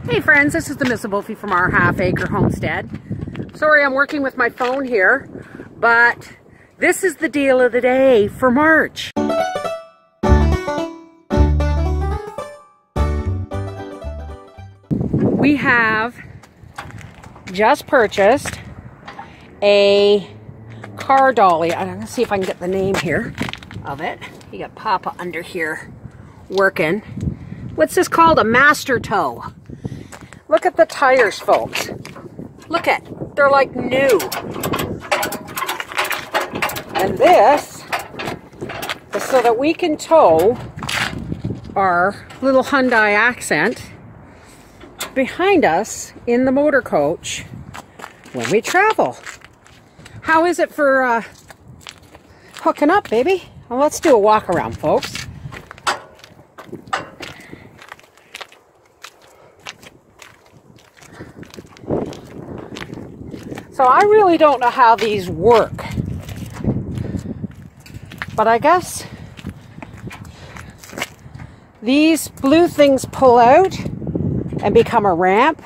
Hey friends, this is the MrsVolfie from our half-acre homestead. Sorry I'm working with my phone here, but this is the deal of the day for March. We have just purchased a car dolly. I'm going to see if I can get the name here of it. You got Papa under here working. What's this called? A master tow. Look at the tires, folks. Look at, they're like new. And this is so that we can tow our little Hyundai Accent behind us in the motor coach when we travel. How is it for hooking up, baby? Well, let's do a walk around, folks. So I really don't know how these work, but I guess these blue things pull out and become a ramp,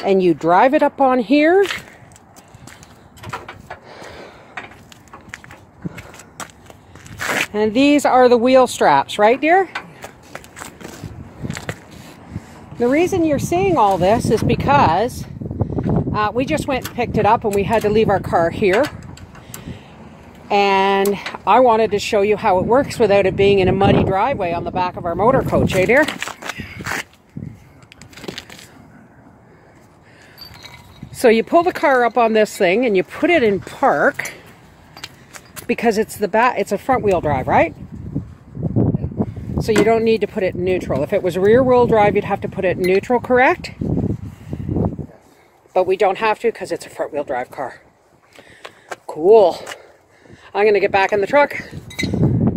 and you drive it up on here. And these are the wheel straps, right, dear? The reason you're seeing all this is because we just went and picked it up and we had to leave our car here. And I wanted to show you how it works without it being in a muddy driveway on the back of our motor coach, eh, dear? So you pull the car up on this thing and you put it in park because it's a front wheel drive, right? So you don't need to put it in neutral. If it was rear wheel drive, you'd have to put it in neutral, correct? But we don't have to because it's a front wheel drive car. Cool. I'm going to get back in the truck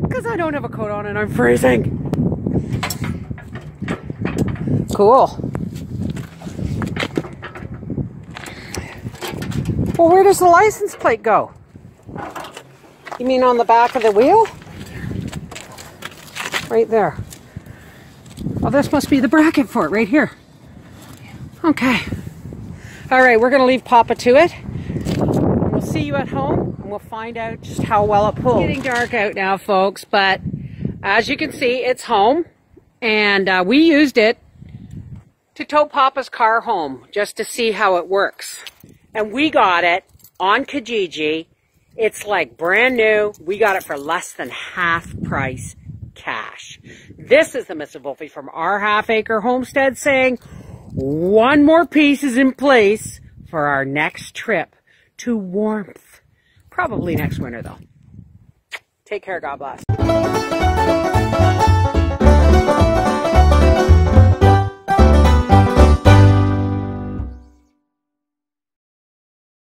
because I don't have a coat on and I'm freezing. Cool. Well, where does the license plate go? You mean on the back of the wheel? Right there. Well, this must be the bracket for it right here. Okay. All right, we're going to leave Papa to it. We'll see you at home and we'll find out just how well it pulls. It's getting dark out now, folks, but as you can see, it's home. And we used it to tow Papa's car home just to see how it works. And we got it on Kijiji. It's like brand new. We got it for less than half price cash. This is the MrsVolfie from our half-acre homestead saying one more piece is in place for our next trip to warmth. Probably next winter, though. Take care. God bless.